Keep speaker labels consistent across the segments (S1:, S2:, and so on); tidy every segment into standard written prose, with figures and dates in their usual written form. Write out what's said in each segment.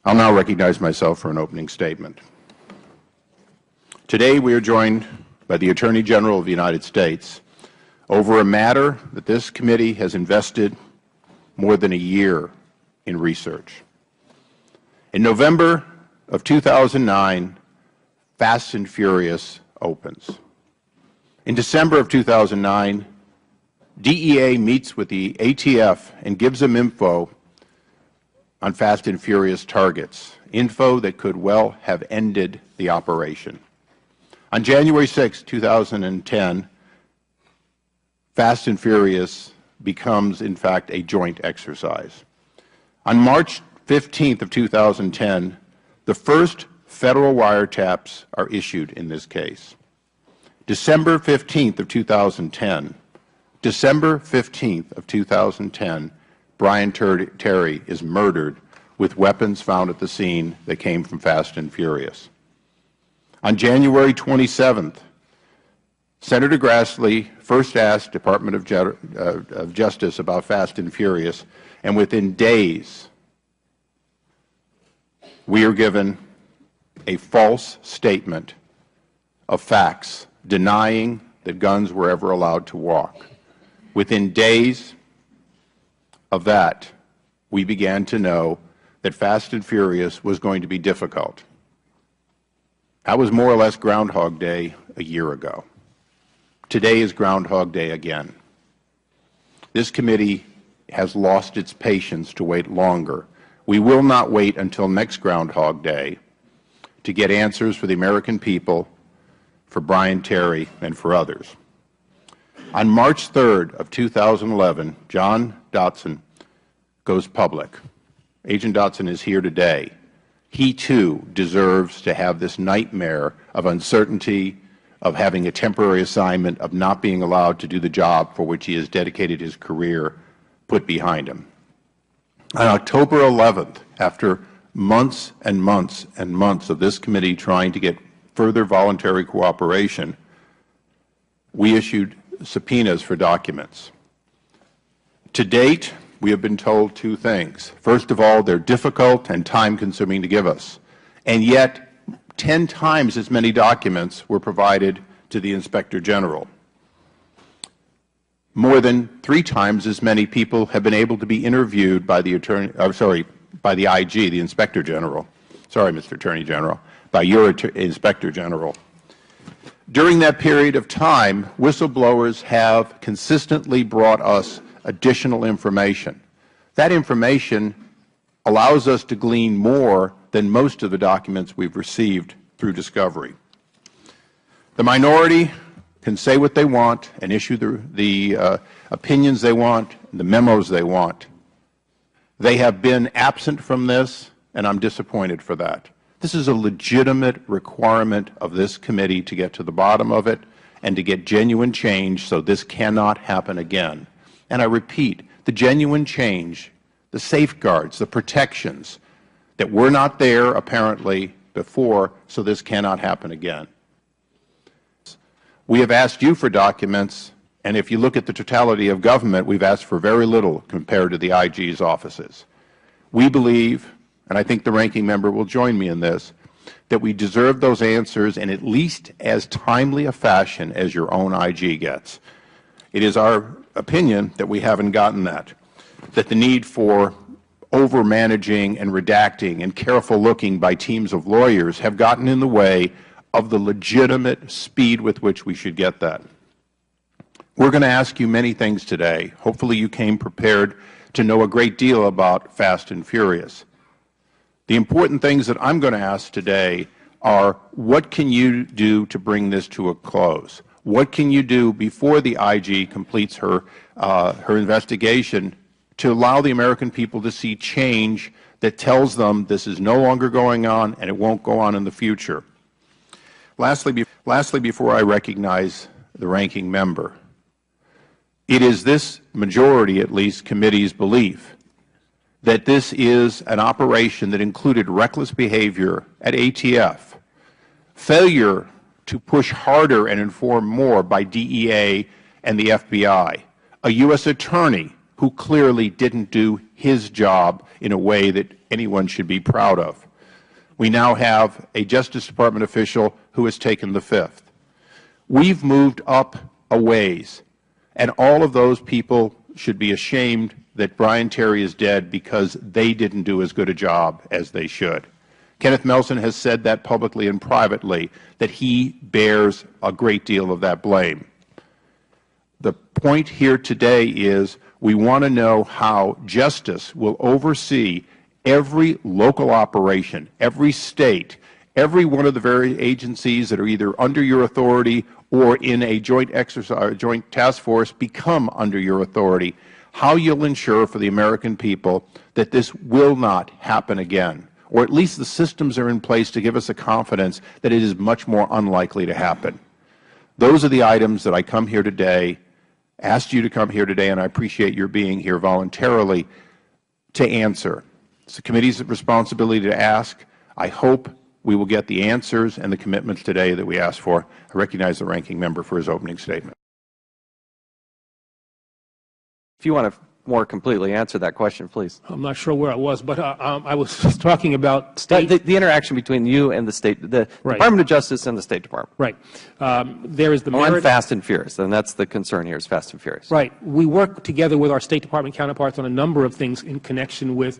S1: I'll now recognize myself for an opening statement. Today we are joined by the Attorney General of the United States over a matter that this committee has invested more than a year in research. In November of 2009, Fast and Furious opens. In December of 2009, DEA meets with the ATF and gives them info on Fast and Furious targets, info that could well have ended the operation. On January 6, 2010, Fast and Furious becomes, in fact, a joint exercise. On March 15th of 2010, the first federal wiretaps are issued in this case. December 15th of 2010, Brian Terry is murdered with weapons found at the scene that came from Fast and Furious. On January 27th, Senator Grassley first asked Department of Justice about Fast and Furious, and within days, we are given a false statement of facts denying that guns were ever allowed to walk. Within days of that, we began to know that Fast and Furious was going to be difficult. That was more or less Groundhog Day a year ago. Today is Groundhog Day again. This committee has lost its patience to wait longer. We will not wait until next Groundhog Day to get answers for the American people, for Brian Terry, and for others. On March 3rd of 2011, John Dotson goes public. Agent Dotson is here today. He, too, deserves to have this nightmare of uncertainty, of having a temporary assignment, of not being allowed to do the job for which he has dedicated his career, put behind him. On October 11th, after months and months and months of this committee trying to get further voluntary cooperation, we issued subpoenas for documents. To date, we have been told two things. First of all, they're difficult and time-consuming to give us, and yet 10 times as many documents were provided to the Inspector General. More than 3 times as many people have been able to be interviewed by the by the IG, the Inspector General. Sorry, Mr. Attorney General, by your Inspector General. During that period of time, whistleblowers have consistently brought us additional information. That information allows us to glean more than most of the documents we've received through discovery. The minority can say what they want and issue the opinions they want, the memos they want. They have been absent from this, and I'm disappointed for that. This is a legitimate requirement of this committee to get to the bottom of it and to get genuine change so this cannot happen again. And I repeat, the genuine change, the safeguards, the protections that were not there apparently before, so this cannot happen again. We have asked you for documents, and if you look at the totality of government, we've asked for very little compared to the IG's offices. We believe, and I think the ranking member will join me in this, that we deserve those answers in at least as timely a fashion as your own IG gets. It is our opinion that we haven't gotten that the need for over-managing and redacting and careful looking by teams of lawyers have gotten in the way of the legitimate speed with which we should get that. We're going to ask you many things today. Hopefully you came prepared to know a great deal about Fast and Furious. The important things that I'm going to ask today are, what can you do to bring this to a close? What can you do before the IG completes her investigation to allow the American people to see change that tells them this is no longer going on and it won't go on in the future? Lastly, before I recognize the ranking member, it is this majority, at least, committee's belief that this is an operation that included reckless behavior at ATF, failure to push harder and inform more by DEA and the FBI, a U.S. attorney who clearly didn't do his job in a way that anyone should be proud of. We now have a Justice Department official who has taken the fifth. We've moved up a ways, and all of those people should be ashamed that Brian Terry is dead because they didn't do as good a job as they should. Kenneth Melson has said that publicly and privately, that he bears a great deal of that blame. The point here today is we want to know how justice will oversee every local operation, every state, every one of the various agencies that are either under your authority or in a joint exercise, joint task force become under your authority, how you'll ensure for the American people that this will not happen again, or at least the systems are in place to give us a confidence that it is much more unlikely to happen. Those are the items that I come here today, asked you to come here today, and I appreciate your being here voluntarily to answer. It's the committee's responsibility to ask. I hope we will get the answers and the commitments today that we asked for. I recognize the ranking member for his opening statement.
S2: If you want to more completely answer that question, please.
S3: I'm not sure where I was, but I was talking about state.
S2: The interaction between you and the State, the
S3: Right.
S2: Department of Justice and the State Department.
S3: Right. There is the
S2: On Fast and Furious, and that's the concern here is Fast and Furious.
S3: Right. We work together with our State Department counterparts on a number of things in connection with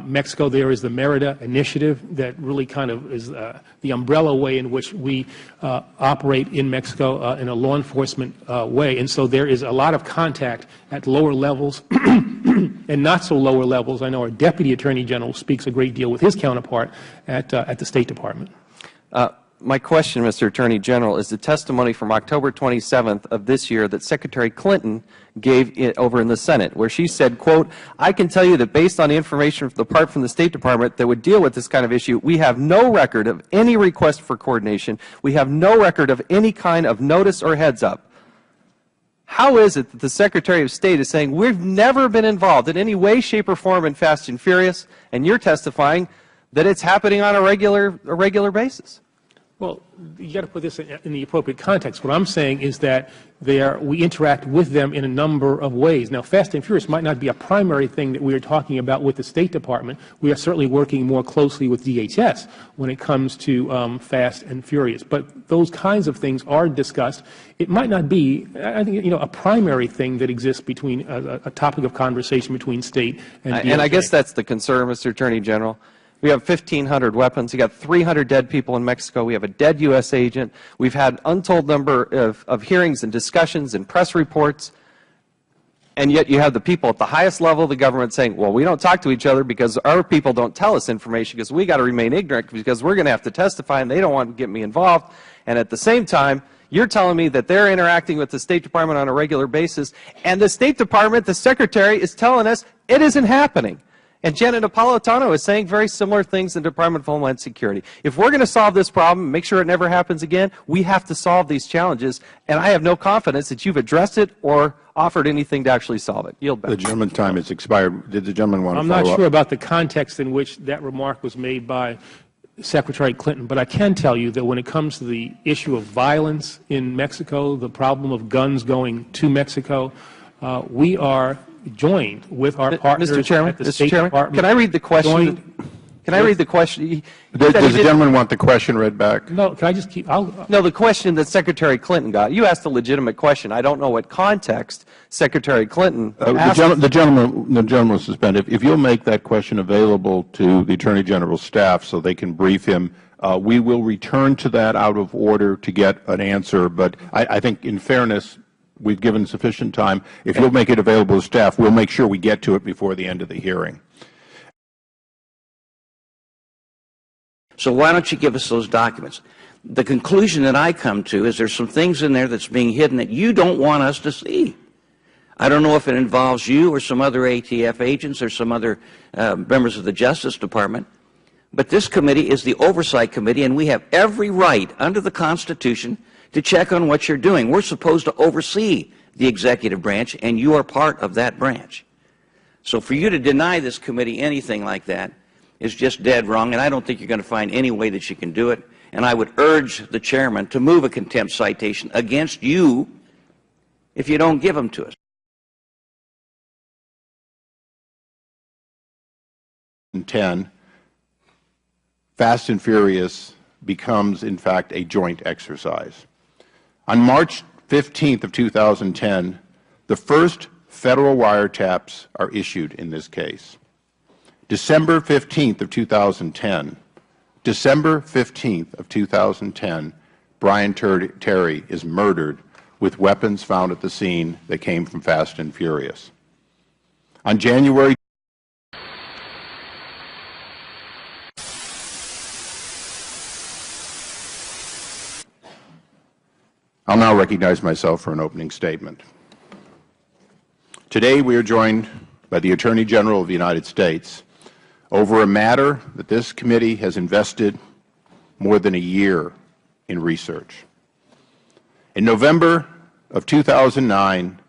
S3: Mexico. There is the Merida Initiative that really kind of is the umbrella way in which we operate in Mexico in a law enforcement way. And so there is a lot of contact at lower levels and not so lower levels. I know our Deputy Attorney General speaks a great deal with his counterpart at the State Department.
S2: My question, Mr. Attorney General, is the testimony from October 27th of this year that Secretary Clinton gave over in the Senate, where she said, quote, I can tell you that based on the information apart from the State Department that would deal with this kind of issue, we have no record of any request for coordination. We have no record of any kind of notice or heads up. How is it that the Secretary of State is saying we've never been involved in any way, shape, or form in Fast and Furious, and you're testifying that it's happening on a regular basis?
S3: Well, you got to put this in the appropriate context. What I'm saying is that we interact with them in a number of ways. Now, Fast and Furious might not be a primary thing that we are talking about with the State Department. We are certainly working more closely with DHS when it comes to Fast and Furious. But those kinds of things are discussed. It might not be, I think, a primary thing that exists between a topic of conversation between State and DHS.
S2: And I guess that's the concern, Mr. Attorney General. We have 1,500 weapons. We got 300 dead people in Mexico. We have a dead U.S. agent. We've had untold number of hearings and discussions and press reports. And yet you have the people at the highest level of the government saying, well, we don't talk to each other because our people don't tell us information because we got to remain ignorant because we're going to have to testify and they don't want to get me involved. And at the same time, you're telling me that they're interacting with the State Department on a regular basis. And the State Department, the Secretary, is telling us it isn't happening. And Janet Napolitano is saying very similar things in the Department of Homeland Security. If we're going to solve this problem, make sure it never happens again, we have to solve these challenges. And I have no confidence that you've addressed it or offered anything to actually solve it. Yield back.
S1: The gentleman's time has expired. Did the gentleman want to follow up?
S3: I'm not sure about the context in which that remark was made by Secretary Clinton, but I can tell you that when it comes to the issue of violence in Mexico, the problem of guns going to Mexico, we are joined with our partners
S2: Mr. Chairman,
S3: at the State Department.
S2: Can I read the question? Can I read the question?
S1: Does the gentleman want the question read back?
S3: No, can I just keep?
S2: No, the question that Secretary Clinton got. You asked a legitimate question. I don't know what context Secretary Clinton asked.
S1: The gentleman was suspended. If you'll make that question available to the Attorney General's staff so they can brief him, we will return to that out of order to get an answer. But I think, in fairness, we've given sufficient time. If you'll make it available to staff, we'll make sure we get to it before the end of the hearing.
S4: So why don't you give us those documents? The conclusion that I come to is there's some things in there that's being hidden that you don't want us to see. I don't know if it involves you or some other ATF agents or some other members of the Justice Department, but this committee is the Oversight Committee, and we have every right under the Constitution to check on what you're doing. We're supposed to oversee the executive branch, and you are part of that branch. So for you to deny this committee anything like that is just dead wrong, and I don't think you're going to find any way that you can do it. And I would urge the chairman to move a contempt citation against you if you don't give them to us.
S1: 2010, Fast and Furious becomes, in fact, a joint exercise. On March 15th of 2010, the first federal wiretaps are issued in this case. December 15th of 2010, December 15th of 2010, Brian Terry is murdered with weapons found at the scene that came from Fast and Furious. On January I'll now recognize myself for an opening statement. Today we are joined by the Attorney General of the United States over a matter that this committee has invested more than a year in research. In November of 2009,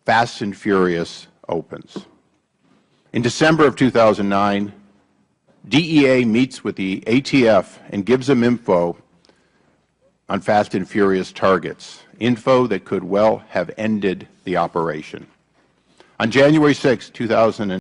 S1: Fast and Furious opens. In December of 2009, DEA meets with the ATF and gives them info on Fast and Furious targets, info that could well have ended the operation. On January 6, 2010,